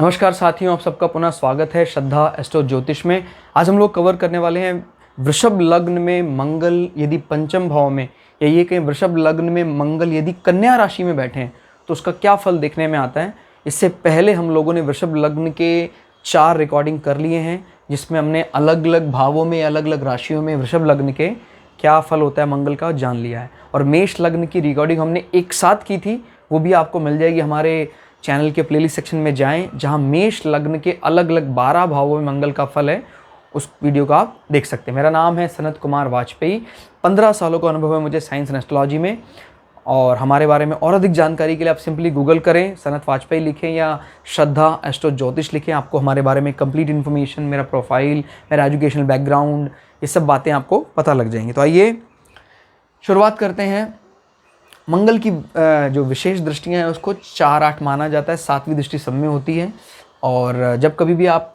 नमस्कार साथियों, आप सबका पुनः स्वागत है श्रद्धा एस्ट्रो ज्योतिष में। आज हम लोग कवर करने वाले हैं वृषभ लग्न में मंगल यदि पंचम भाव में, या ये कहें वृषभ लग्न में मंगल यदि कन्या राशि में बैठे हैं तो उसका क्या फल देखने में आता है। इससे पहले हम लोगों ने वृषभ लग्न के 4 रिकॉर्डिंग कर लिए हैं, जिसमें हमने अलग अलग भावों में, अलग अलग राशियों में वृषभ लग्न के क्या फल होता है मंगल का जान लिया है। और मेष लग्न की रिकॉर्डिंग हमने एक साथ की थी, वो भी आपको मिल जाएगी हमारे चैनल के प्लेलिस्ट सेक्शन में जाएं, जहां मेष लग्न के अलग अलग 12 भावों में मंगल का फल है। उस वीडियो को आप देख सकते हैं। मेरा नाम है सनत कुमार वाजपेयी। 15 सालों का अनुभव है मुझे साइंस एंड एस्ट्रोलॉजी में, और हमारे बारे में और अधिक जानकारी के लिए आप सिंपली गूगल करें, सनत वाजपेयी लिखें या श्रद्धा एस्ट्रो ज्योतिष लिखें। आपको हमारे बारे में कंप्लीट इन्फॉर्मेशन, मेरा प्रोफाइल, मेरा एजुकेशनल बैकग्राउंड, ये सब बातें आपको पता लग जाएंगी। तो आइए शुरुआत करते हैं। मंगल की जो विशेष दृष्टियां हैं उसको 4-8 माना जाता है, 7वीं दृष्टि सब में होती है। और जब कभी भी आप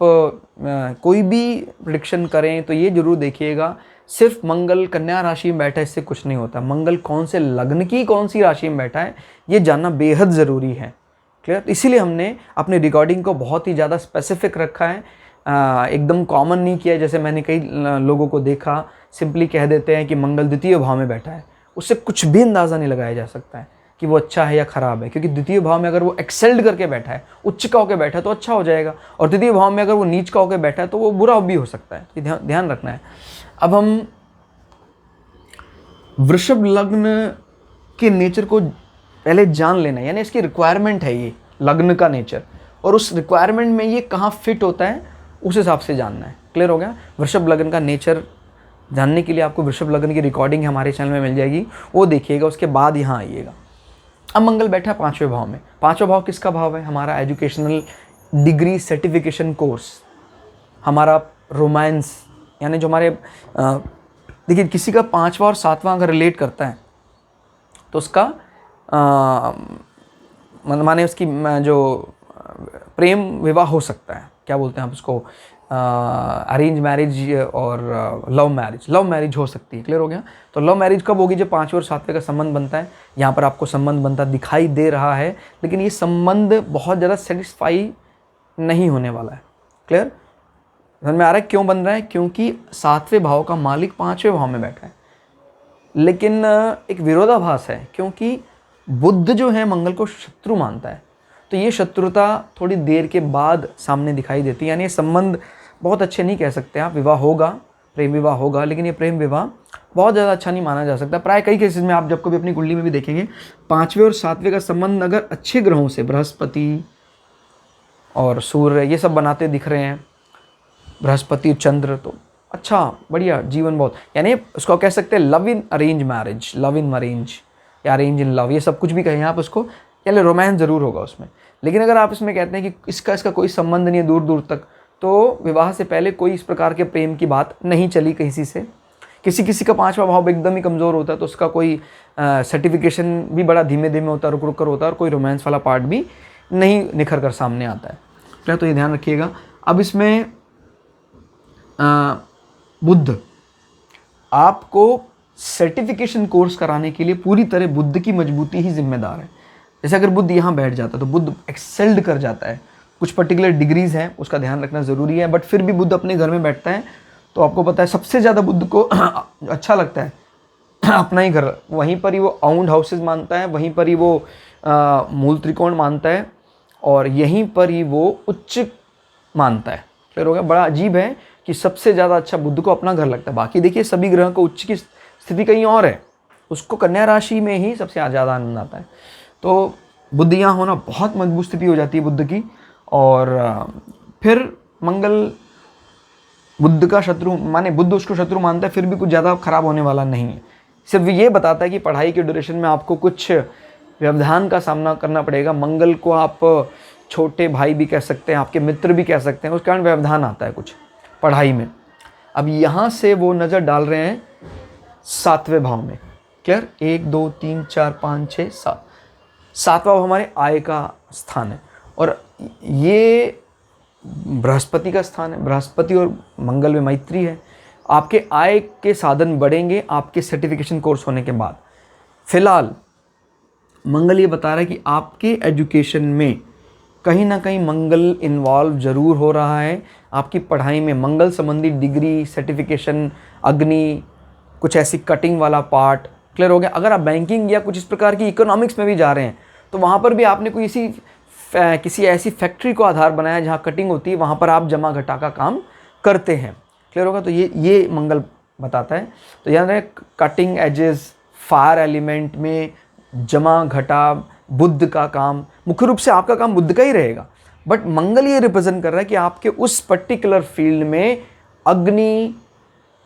कोई भी प्रेडिक्शन करें तो ये जरूर देखिएगा, सिर्फ मंगल कन्या राशि में बैठा है इससे कुछ नहीं होता। मंगल कौन से लग्न की कौन सी राशि में बैठा है ये जानना बेहद ज़रूरी है। क्लियर? इसीलिए हमने अपनी रिकॉर्डिंग को बहुत ही ज़्यादा स्पेसिफिक रखा है, एकदम कॉमन नहीं किया। जैसे मैंने कई लोगों को देखा सिंपली कह देते हैं कि मंगल द्वितीय भाव में बैठा है, उससे कुछ भी अंदाज़ा नहीं लगाया जा सकता है कि वो अच्छा है या ख़राब है। क्योंकि द्वितीय भाव में अगर वो एक्सेल्ड करके बैठा है, उच्च का होकर बैठा है तो अच्छा हो जाएगा, और द्वितीय भाव में अगर वो नीच का होकर बैठा है तो वो बुरा भी हो सकता है। तो ध्यान रखना है। अब हम वृषभ लग्न के नेचर को पहले जान लेना है, यानी इसकी रिक्वायरमेंट है ये लग्न का नेचर, और उस रिक्वायरमेंट में ये कहाँ फिट होता है उस हिसाब से जानना है। क्लियर हो गया? वृषभ लग्न का नेचर जानने के लिए आपको वृषभ लग्न की रिकॉर्डिंग हमारे चैनल में मिल जाएगी, वो देखिएगा, उसके बाद यहाँ आइएगा। अब मंगल बैठा है 5वें भाव में। 5वां भाव किसका भाव है? हमारा एजुकेशनल डिग्री सर्टिफिकेशन कोर्स, हमारा रोमांस, यानी जो हमारे देखिए किसी का 5वां और 7वां अगर रिलेट करता है तो उसका माने उसकी जो प्रेम विवाह हो सकता है, क्या बोलते हैं आप उसको, अरेंज मैरिज और लव मैरिज हो सकती है। क्लियर हो गया? तो लव मैरिज कब होगी? जब 5वें और 7वें का संबंध बनता है। यहाँ पर आपको संबंध बनता दिखाई दे रहा है, लेकिन ये संबंध बहुत ज़्यादा सेटिस्फाई नहीं होने वाला है। क्लियर समझ में आ रहा है क्यों बन रहा है? क्योंकि 7वें भाव का मालिक 5वें भाव में बैठा है, लेकिन एक विरोधाभास है, क्योंकि बुध जो है मंगल को शत्रु मानता है। तो ये शत्रुता थोड़ी देर के बाद सामने दिखाई देती है, यानी ये संबंध बहुत अच्छे नहीं कह सकते आप। विवाह होगा, प्रेम विवाह होगा, लेकिन ये प्रेम विवाह बहुत ज़्यादा अच्छा नहीं माना जा सकता। प्राय कई केसेस में आप जब कभी अपनी कुंडली में भी देखेंगे, 5वें और 7वें का संबंध अगर अच्छे ग्रहों से, बृहस्पति और सूर्य ये सब बनाते दिख रहे हैं, बृहस्पति चंद्र, तो अच्छा बढ़िया जीवन बहुत, यानी उसको कह सकते हैं love in arrange marriage, love in arrange या अरेंज इन लव, ये सब कुछ भी कहें आप उसको, यानी रोमांस ज़रूर होगा उसमें। लेकिन अगर आप इसमें कहते हैं कि इसका कोई संबंध नहीं है दूर दूर तक, तो विवाह से पहले कोई इस प्रकार के प्रेम की बात नहीं चली किसी से। किसी का 5वां भाव एकदम ही कमज़ोर होता है तो उसका कोई सर्टिफिकेशन भी बड़ा धीमे धीमे होता है, रुक रुक कर होता है, और कोई रोमांस वाला पार्ट भी नहीं निखर कर सामने आता है। तो ये ध्यान रखिएगा। अब इसमें बुध आपको सर्टिफिकेशन कोर्स कराने के लिए पूरी तरह बुध की मजबूती ही जिम्मेदार है। जैसे अगर बुध यहाँ बैठ जाता है तो बुध एक्सेल्ड कर जाता है, कुछ पर्टिकुलर डिग्रीज हैं उसका ध्यान रखना ज़रूरी है। बट फिर भी बुध अपने घर में बैठता है तो आपको पता है सबसे ज़्यादा बुध को अच्छा लगता है अपना ही घर, वहीं पर ही वो आउंड हाउसेज मानता है, वहीं पर ही वो मूल त्रिकोण मानता है, और यहीं पर ही वो उच्च मानता है। फिर हो गया? बड़ा अजीब है कि सबसे ज़्यादा अच्छा बुध को अपना घर लगता है। बाकी देखिए सभी ग्रह को उच्च की स्थिति कहीं और है, उसको कन्या राशि में ही सबसे ज़्यादा आनंद आता है। तो बुध यहाँ होना बहुत मजबूत स्थिति हो जाती है बुध की। और फिर मंगल बुध का शत्रु, माने बुध उसको शत्रु मानता है, फिर भी कुछ ज़्यादा खराब होने वाला नहीं है। सिर्फ ये बताता है कि पढ़ाई के ड्यूरेशन में आपको कुछ व्यवधान का सामना करना पड़ेगा। मंगल को आप छोटे भाई भी कह सकते हैं, आपके मित्र भी कह सकते हैं, उस कारण व्यवधान आता है कुछ पढ़ाई में। अब यहाँ से वो नज़र डाल रहे हैं 7वें भाव में। क्लियर? 1 2 3 4 5 6 7, 7वां भाव हमारे आय का स्थान है, और ये बृहस्पति का स्थान है। बृहस्पति और मंगल में मैत्री है। आपके आय के साधन बढ़ेंगे आपके सर्टिफिकेशन कोर्स होने के बाद। फिलहाल मंगल ये बता रहा है कि आपके एजुकेशन में कहीं ना कहीं मंगल इन्वॉल्व जरूर हो रहा है आपकी पढ़ाई में। मंगल संबंधी डिग्री, सर्टिफिकेशन, अग्नि, कुछ ऐसी कटिंग वाला पार्ट, क्लियर हो गया। अगर आप बैंकिंग या कुछ इस प्रकार की इकोनॉमिक्स में भी जा रहे हैं तो वहाँ पर भी आपने कोई किसी ऐसी फैक्ट्री को आधार बनाया जहाँ कटिंग होती है, वहाँ पर आप जमा घटा का काम करते हैं, क्लियर होगा। तो ये मंगल बताता है। तो याद रहे, कटिंग एजेस, फायर एलिमेंट में जमा घटा, बुद्ध का काम, मुख्य रूप से आपका काम बुद्ध का ही रहेगा, बट मंगल ये रिप्रेजेंट कर रहा है कि आपके उस पर्टिकुलर फील्ड में अग्नि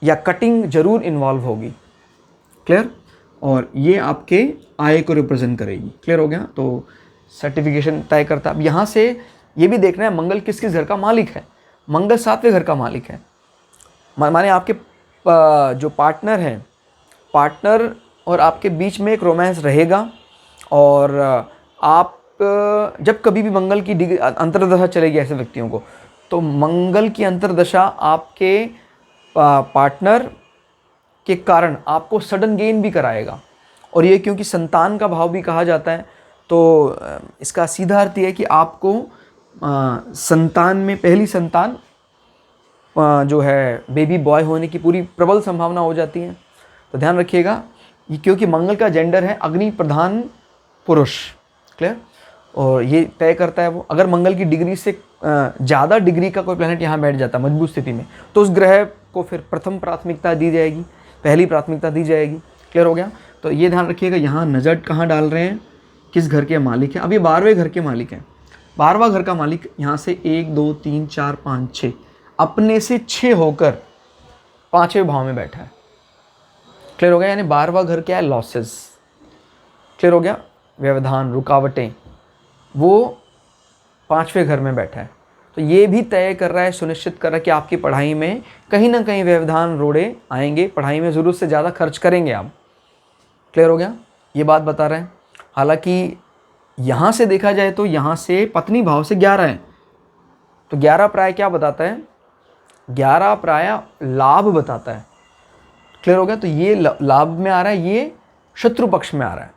या कटिंग जरूर इन्वॉल्व होगी, क्लियर। और ये आपके आय को रिप्रेजेंट करेगी, क्लियर हो गया। तो सर्टिफिकेशन तय करता है। अब यहाँ से ये भी देखना है मंगल किस किस घर का मालिक है। मंगल 7वें घर का मालिक है, माने आपके जो पार्टनर हैं, पार्टनर और आपके बीच में एक रोमांस रहेगा। और आप जब कभी भी मंगल की अंतर्दशा चलेगी ऐसे व्यक्तियों को, तो मंगल की अंतर्दशा आपके पार्टनर के कारण आपको सडन गेन भी कराएगा। और ये क्योंकि संतान का भाव भी कहा जाता है, तो इसका सीधा अर्थ ये है कि आपको संतान में पहली संतान जो है बेबी बॉय होने की पूरी प्रबल संभावना हो जाती है। तो ध्यान रखिएगा, ये क्योंकि मंगल का जेंडर है अग्नि प्रधान पुरुष, क्लियर। और ये तय करता है वो, अगर मंगल की डिग्री से ज़्यादा डिग्री का कोई प्लैनेट यहाँ बैठ जाता है मजबूत स्थिति में, तो उस ग्रह को फिर प्रथम प्राथमिकता दी जाएगी, पहली प्राथमिकता दी जाएगी, क्लियर हो गया। तो ये ध्यान रखिएगा, यहाँ नजर कहाँ डाल रहे हैं, किस घर के मालिक हैं। अब ये 12वें घर के मालिक हैं। 12वां घर का मालिक यहाँ से 1 2 3 4 5 6 अपने से 6 होकर 5वें भाव में बैठा है, क्लियर हो गया। यानी 12वां घर क्या है, लॉसेस, क्लियर हो गया, व्यवधान, रुकावटें, वो 5वें घर में बैठा है। तो ये भी तय कर रहा है, सुनिश्चित कर रहा है कि आपकी पढ़ाई में कहीं ना कहीं व्यवधान, रोड़े आएंगे, पढ़ाई में ज़रूरत से ज़्यादा खर्च करेंगे आप, क्लियर हो गया, ये बात बता रहे हैं। हालांकि यहाँ से देखा जाए तो यहाँ से पत्नी भाव से 11 है, तो 11 प्राय क्या बताता है, 11 प्राय लाभ बताता है, क्लियर हो गया। तो ये लाभ में आ रहा है, ये शत्रु पक्ष में आ रहा है।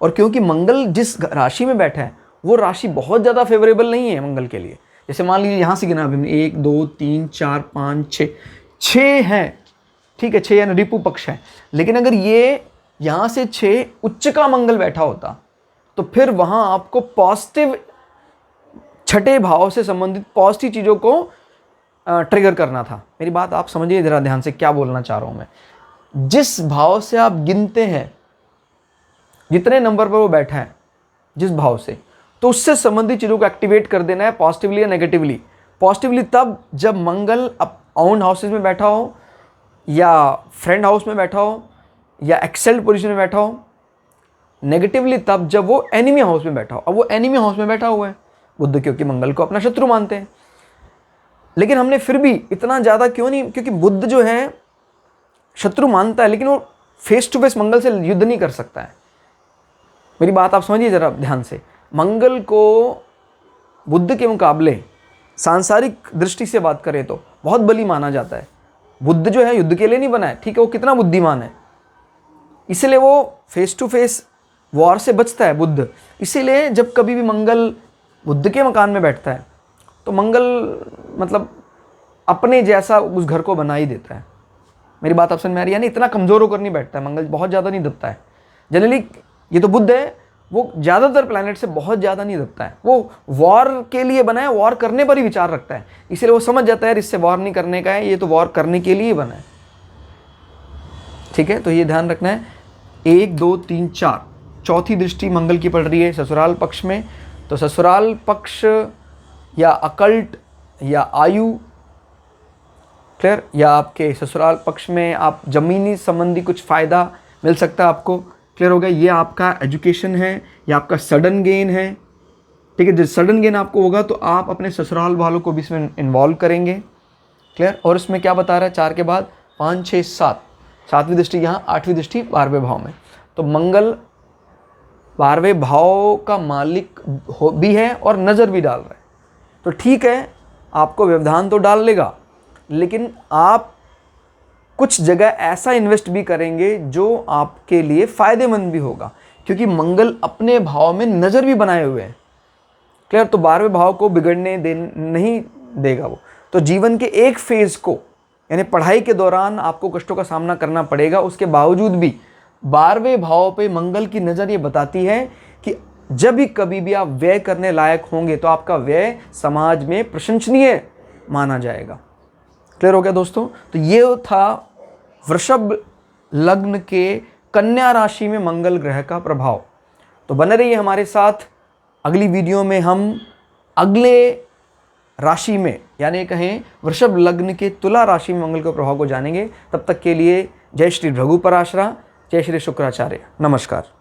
और क्योंकि मंगल जिस राशि में बैठा है वो राशि बहुत ज़्यादा फेवरेबल नहीं है मंगल के लिए। जैसे मान लीजिए यहाँ से गिना हमने 1 2 3 4 5 6 6 हैं, ठीक है, 6 यानी रिपु पक्ष है। लेकिन अगर ये यहाँ से 6 उच्च का मंगल बैठा होता तो फिर वहाँ आपको पॉजिटिव, छठे भाव से संबंधित पॉजिटिव चीज़ों को ट्रिगर करना था। मेरी बात आप समझिए ज़रा ध्यान से, क्या बोलना चाह रहा हूँ मैं। जिस भाव से आप गिनते हैं, जितने नंबर पर वो बैठा है जिस भाव से, तो उससे संबंधित चीज़ों को एक्टिवेट कर देना है, पॉजिटिवली या नेगेटिवली। पॉजिटिवली तब जब मंगल ओन हाउसेज में बैठा हो, या फ्रेंड हाउस में बैठा हो, या एक्सेल्ड पोजीशन में बैठा हो। नेगेटिवली तब जब वो एनिमी हाउस में बैठा हो। अब वो एनिमी हाउस में बैठा हुआ है बुध, क्योंकि मंगल को अपना शत्रु मानते हैं। लेकिन हमने फिर भी इतना ज़्यादा क्यों नहीं, क्योंकि बुध जो है शत्रु मानता है, लेकिन वो फेस टू फेस मंगल से युद्ध नहीं कर सकता है। मेरी बात आप समझिए ज़रा ध्यान से। मंगल को बुध के मुकाबले सांसारिक दृष्टि से बात करें तो बहुत बली माना जाता है। बुध जो है युद्ध के लिए नहीं बना है, ठीक है, वो कितना बुद्धिमान है, इसलिए वो फेस टू फेस वॉर से बचता है बुध। इसीलिए जब कभी भी मंगल बुध के मकान में बैठता है तो मंगल मतलब अपने जैसा उस घर को बना ही देता है। मेरी बात आप समझ में आ रही है? यानी इतना कमज़ोर होकर नहीं बैठता है मंगल, बहुत ज़्यादा नहीं दबता है जनरली। ये तो बुध है, वो ज़्यादातर प्लैनेट से बहुत ज़्यादा नहीं दबता है। वो वॉर के लिए बना है, वॉर करने पर ही विचार रखता है, इसलिए वो समझ जाता है इससे वॉर नहीं करने का है, ये तो वॉर करने के लिए बना है, ठीक है। तो ये ध्यान रखना है। 1 2 3 4 चौथी दृष्टि मंगल की पड़ रही है ससुराल पक्ष में। तो ससुराल पक्ष या अकल्ट या आयु, क्लियर, या आपके ससुराल पक्ष में आप जमीनी संबंधी कुछ फ़ायदा मिल सकता है आपको, क्लियर हो गया। ये आपका एजुकेशन है, या आपका सडन गेन है, ठीक है। जब सडन गेन आपको होगा तो आप अपने ससुराल वालों को भी इसमें इन्वॉल्व करेंगे, क्लियर। और इसमें क्या बता रहा है, 4 के बाद 5 6 7, 7वीं दृष्टि यहाँ, 8वीं दृष्टि 12वें भाव में। तो मंगल 12वें भाव का मालिक भी है और नज़र भी डाल रहा है। तो ठीक है, आपको व्यवधान तो डाल लेगा, लेकिन आप कुछ जगह ऐसा इन्वेस्ट भी करेंगे जो आपके लिए फ़ायदेमंद भी होगा, क्योंकि मंगल अपने भाव में नज़र भी बनाए हुए हैं। क्लियर। तो 12वें भाव को बिगड़ने नहीं देगा वो। तो जीवन के एक फेज को, यानी पढ़ाई के दौरान आपको कष्टों का सामना करना पड़ेगा, उसके बावजूद भी 12वें भाव पे मंगल की नज़र ये बताती है कि जब भी कभी भी आप व्यय करने लायक होंगे तो आपका व्यय समाज में प्रशंसनीय माना जाएगा। क्लियर हो गया दोस्तों। तो ये था वृषभ लग्न के कन्या राशि में मंगल ग्रह का प्रभाव। तो बने रहिए हमारे साथ। अगली वीडियो में हम अगले राशि में, यानी कहें वृषभ लग्न के तुला राशि में मंगल के प्रभाव को जानेंगे। तब तक के लिए जय श्री भृगु पराशरा, जय श्री शुक्राचार्य, नमस्कार।